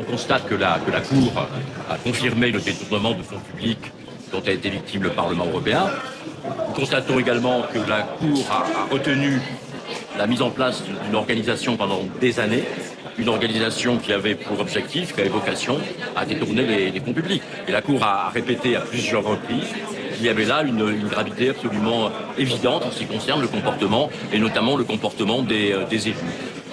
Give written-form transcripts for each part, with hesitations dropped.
constate que la Cour a confirmé le détournement de fonds publics dont a été victime le Parlement européen. Nous constatons également que la Cour a retenu la mise en place d'une organisation pendant des années, une organisation qui avait pour objectif, qui avait vocation à détourner les fonds publics. Et la Cour a répété à plusieurs reprises qu'il y avait là une gravité absolument évidente en ce qui concerne le comportement, et notamment le comportement des élus.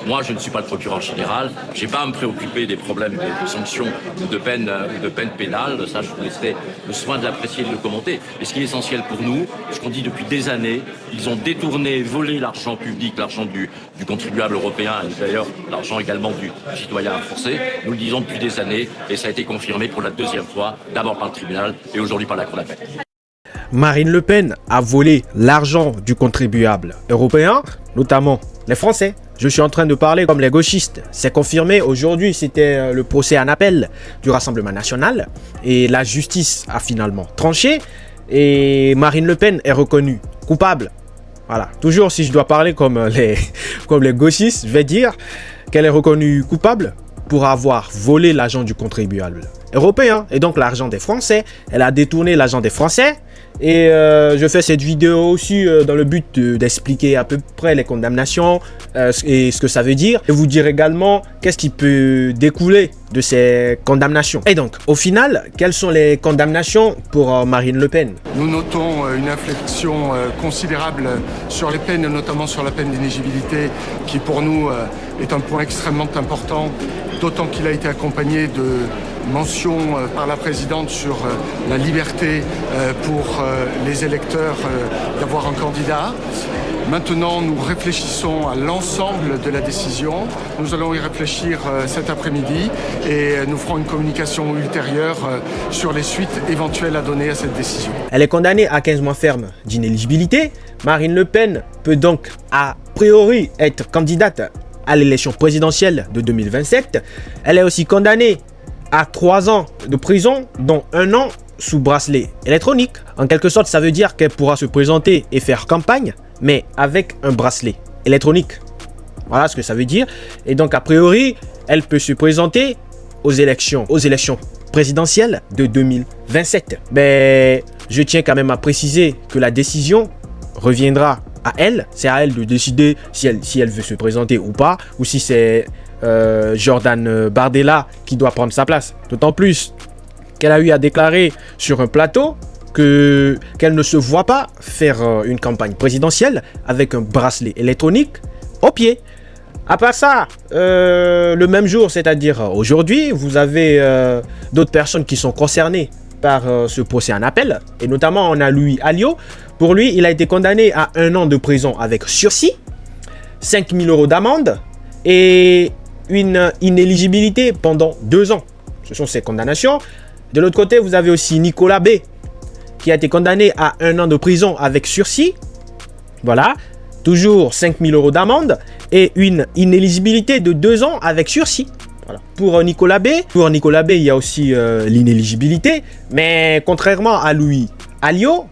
Moi, je ne suis pas le procureur général, je n'ai pas à me préoccuper des problèmes de sanctions ou de peines pénales, ça je vous laisserai le soin de l'apprécier et de le commenter. Mais ce qui est essentiel pour nous, ce qu'on dit depuis des années, ils ont détourné, volé l'argent public, l'argent du contribuable européen, et d'ailleurs l'argent également du citoyen français, nous le disons depuis des années, et ça a été confirmé pour la deuxième fois, d'abord par le tribunal et aujourd'hui par la Cour d'appel. Marine Le Pen a volé l'argent du contribuable européen, notamment les Français. Je suis en train de parler comme les gauchistes. C'est confirmé. Aujourd'hui, c'était le procès en appel du Rassemblement national. Et la justice a finalement tranché. Et Marine Le Pen est reconnue coupable. Voilà. Toujours, si je dois parler comme les gauchistes, je vais dire qu'elle est reconnue coupable pour avoir volé l'argent du contribuable européen. Et donc l'argent des Français. Elle a détourné l'argent des Français. Et je fais cette vidéo aussi dans le but d'expliquer à peu près les condamnations et ce que ça veut dire. Et vous dire également qu'est-ce qui peut découler de ces condamnations. Et donc, au final, quelles sont les condamnations pour Marine Le Pen? Nous notons une inflexion considérable sur les peines, notamment sur la peine d'inéligibilité, qui pour nous est un point extrêmement important, d'autant qu'il a été accompagné de mention par la présidente sur la liberté pour les électeurs d'avoir un candidat. Maintenant, nous réfléchissons à l'ensemble de la décision. Nous allons y réfléchir cet après-midi et nous ferons une communication ultérieure sur les suites éventuelles à donner à cette décision. Elle est condamnée à 15 mois ferme d'inéligibilité. Marine Le Pen peut donc a priori être candidate à l'élection présidentielle de 2027. Elle est aussi condamnée à 3 ans de prison, dont 1 an sous bracelet électronique. En quelque sorte, ça veut dire qu'elle pourra se présenter et faire campagne, mais avec un bracelet électronique. Voilà ce que ça veut dire. Et donc, a priori, elle peut se présenter aux élections présidentielles de 2027. Mais je tiens quand même à préciser que la décision reviendra à elle. C'est à elle de décider si elle veut se présenter ou pas, ou si c'est Jordan Bardella qui doit prendre sa place. D'autant plus qu'elle a eu à déclarer sur un plateau qu'elle ne se voit pas faire une campagne présidentielle avec un bracelet électronique au pied. À part ça, le même jour, c'est-à-dire aujourd'hui, vous avez d'autres personnes qui sont concernées par ce procès en appel. Et notamment, on a Louis Alliot. Pour lui, il a été condamné à 1 an de prison avec sursis, 5 000 € d'amende et une inéligibilité pendant 2 ans. Ce sont ses condamnations. De l'autre côté, vous avez aussi Nicolas B, qui a été condamné à 1 an de prison avec sursis. Voilà. Toujours 5 000 € d'amende et une inéligibilité de 2 ans avec sursis. Voilà. Pour Nicolas B, il y a aussi l'inéligibilité. Mais contrairement à Louis Alliot,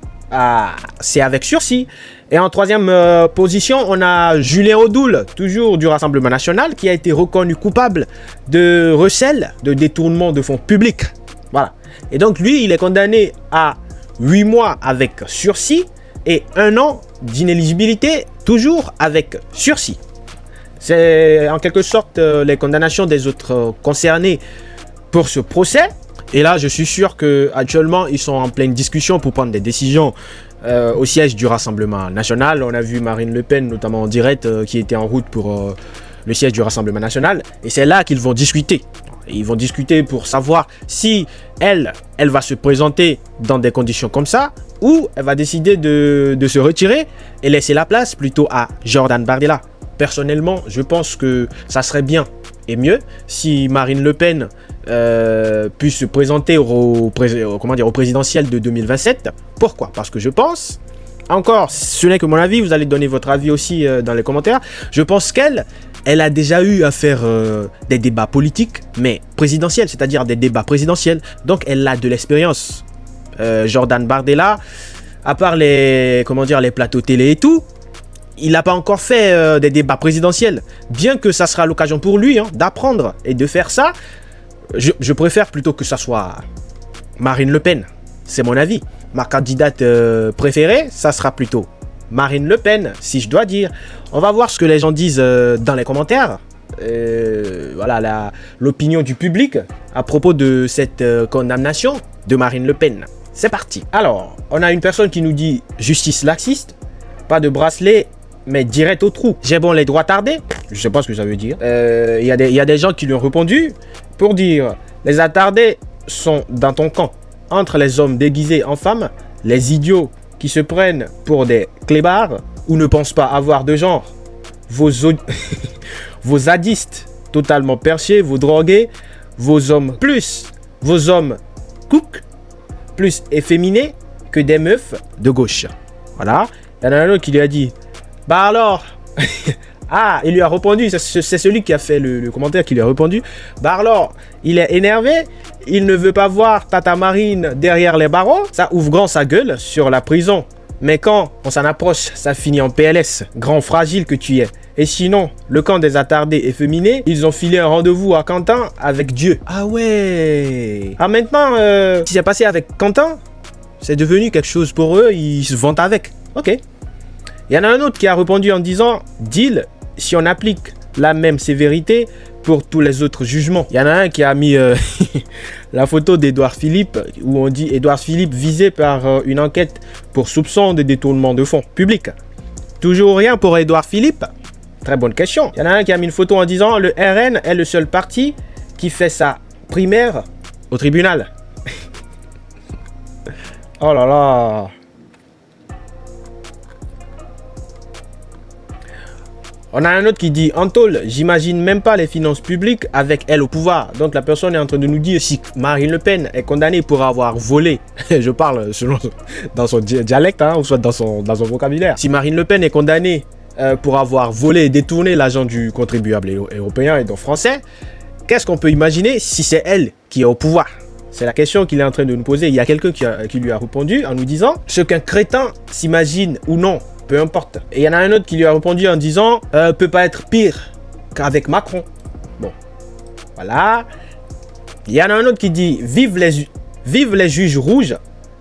c'est avec sursis. Et en troisième position, on a Julien Audoul, toujours du Rassemblement national, qui a été reconnu coupable de recel, de détournement de fonds publics. Voilà. Et donc lui, il est condamné à 8 mois avec sursis et 1 an d'inéligibilité, toujours avec sursis. C'est en quelque sorte les condamnations des autres concernés pour ce procès. Et là, je suis sûr qu'actuellement, ils sont en pleine discussion pour prendre des décisions au siège du Rassemblement national. On a vu Marine Le Pen, notamment en direct, qui était en route pour le siège du Rassemblement national. Et c'est là qu'ils vont discuter. Ils vont discuter pour savoir si elle va se présenter dans des conditions comme ça, ou elle va décider de se retirer et laisser la place plutôt à Jordan Bardella. Personnellement, je pense que ça serait bien et mieux si Marine Le Pen puisse se présenter au présidentiel de 2027. Pourquoi? Parce que je pense, encore, ce n'est que mon avis, vous allez donner votre avis aussi dans les commentaires, je pense qu'elle a déjà eu à faire des débats politiques, mais présidentiels, c'est-à-dire des débats présidentiels. Donc, elle a de l'expérience. Jordan Bardella, à part les plateaux télé et tout, il n'a pas encore fait des débats présidentiels. Bien que ça sera l'occasion pour lui d'apprendre et de faire ça. Je préfère plutôt que ça soit Marine Le Pen. C'est mon avis. Ma candidate préférée, ça sera plutôt Marine Le Pen, si je dois dire. On va voir ce que les gens disent dans les commentaires. Voilà l'opinion du public à propos de cette condamnation de Marine Le Pen. C'est parti. Alors, on a une personne qui nous dit justice laxiste, pas de bracelet, mais direct au trou. J'ai bon les droits tardés. Je sais pas ce que ça veut dire. Il y a des gens qui lui ont répondu pour dire les attardés sont dans ton camp. Entre les hommes déguisés en femmes, les idiots qui se prennent pour des clébards ou ne pensent pas avoir de genre, vos zadistes totalement perchés, vos drogués, vos hommes cook, plus efféminés que des meufs de gauche. Voilà. Il y en a un autre qui lui a dit, bah alors, ah, il lui a répondu, c'est celui qui a fait le commentaire qui lui a répondu, bah alors, il est énervé, il ne veut pas voir Tata Marine derrière les barreaux, ça ouvre grand sa gueule sur la prison. Mais quand on s'en approche, ça finit en PLS, grand fragile que tu es. Et sinon, le camp des attardés efféminés, ils ont filé un rendez-vous à Quentin avec Dieu. Ah ouais. Ah maintenant, ce qui s'est passé avec Quentin, c'est devenu quelque chose pour eux, ils se vantent avec. Ok. Il y en a un autre qui a répondu en disant, deal, si on applique la même sévérité pour tous les autres jugements. Il y en a un qui a mis la photo d'Édouard Philippe, où on dit Édouard Philippe visé par une enquête pour soupçon de détournement de fonds publics. Toujours rien pour Édouard Philippe? Très bonne question. Il y en a un qui a mis une photo en disant le RN est le seul parti qui fait sa primaire au tribunal. Oh là là. On a un autre qui dit en tôle, j'imagine même pas les finances publiques avec elle au pouvoir. Donc la personne est en train de nous dire si Marine Le Pen est condamnée pour avoir volé, je parle selon dans son dialecte, hein, ou soit dans son vocabulaire. Si Marine Le Pen est condamnée pour avoir volé et détourné l'argent du contribuable européen et donc français, qu'est-ce qu'on peut imaginer si c'est elle qui est au pouvoir? C'est la question qu'il est en train de nous poser. Il y a quelqu'un qui lui a répondu en nous disant ce qu'un crétin s'imagine ou non. Peu importe. Et il y en a un autre qui lui a répondu en disant peut pas être pire qu'avec Macron. Bon. Voilà. Il y en a un autre qui dit vive les juges rouges.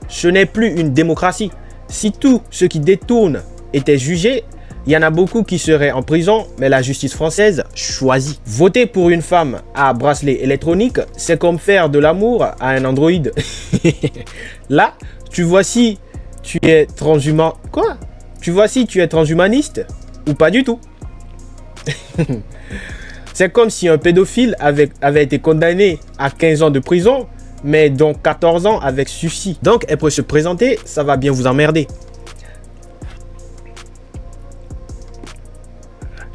Ce n'est plus une démocratie. Si tous ceux qui détournent étaient jugés, il y en a beaucoup qui seraient en prison, mais la justice française choisit. Voter pour une femme à bracelet électronique, c'est comme faire de l'amour à un androïde. Là, tu vois si tu es transhumant. Quoi? Tu vois si tu es transhumaniste ou pas du tout. C'est comme si un pédophile avait été condamné à 15 ans de prison, mais dont 14 ans avec sursis. Donc, elle peut se présenter, ça va bien vous emmerder.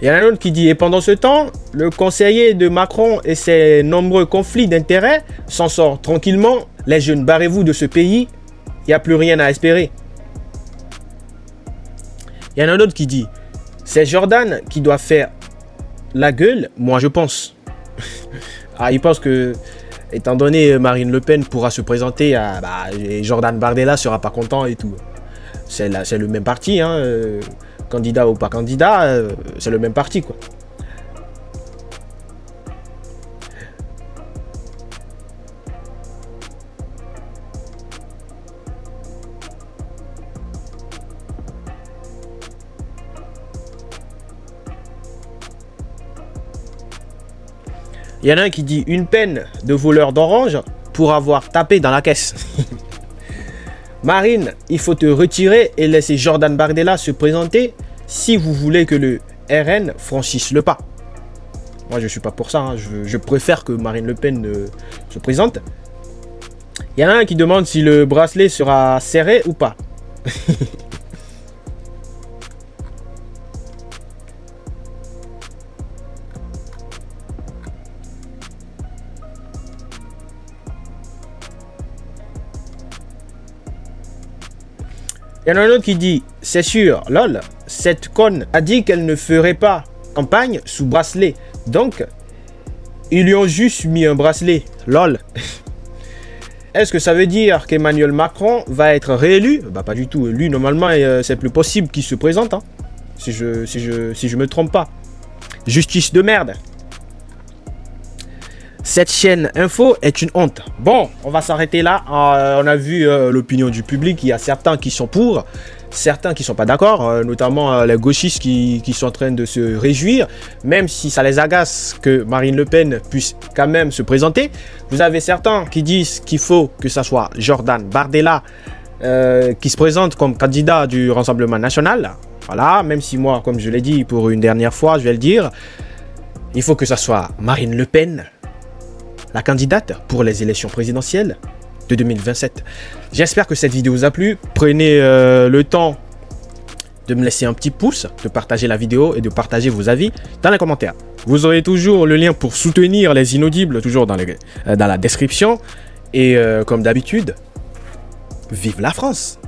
Il y en a un autre qui dit, et pendant ce temps, le conseiller de Macron et ses nombreux conflits d'intérêts s'en sort tranquillement. Les jeunes, barrez-vous de ce pays, il n'y a plus rien à espérer. Il y en a un autre qui dit, c'est Jordan qui doit faire la gueule, moi je pense. Ah, il pense que, étant donné Marine Le Pen pourra se présenter à Jordan Bardella sera pas content et tout. C'est le même parti, hein, candidat ou pas candidat, c'est le même parti quoi. Il y en a un qui dit une peine de voleur d'orange pour avoir tapé dans la caisse. Marine, il faut te retirer et laisser Jordan Bardella se présenter si vous voulez que le RN franchisse le pas. Moi, je suis pas pour ça. Hein. Je préfère que Marine Le Pen se présente. Il y en a un qui demande si le bracelet sera serré ou pas. Il y en a un autre qui dit, c'est sûr, lol, cette conne a dit qu'elle ne ferait pas campagne sous bracelet. Donc, ils lui ont juste mis un bracelet, lol. Est-ce que ça veut dire qu'Emmanuel Macron va être réélu? Bah pas du tout. Lui, normalement, c'est plus possible qu'il se présente. Hein, si je me trompe pas. Justice de merde. Cette chaîne info est une honte. Bon, on va s'arrêter là. On a vu l'opinion du public. Il y a certains qui sont pour, certains qui sont pas d'accord, notamment les gauchistes qui sont en train de se réjouir, même si ça les agace que Marine Le Pen puisse quand même se présenter. Vous avez certains qui disent qu'il faut que ça soit Jordan Bardella qui se présente comme candidat du Rassemblement national. Voilà, même si moi, comme je l'ai dit pour une dernière fois, je vais le dire, il faut que ça soit Marine Le Pen, la candidate pour les élections présidentielles de 2027. J'espère que cette vidéo vous a plu. Prenez le temps de me laisser un petit pouce, de partager la vidéo et de partager vos avis dans les commentaires. Vous aurez toujours le lien pour soutenir les inaudibles, toujours dans la description. Et comme d'habitude, vive la France!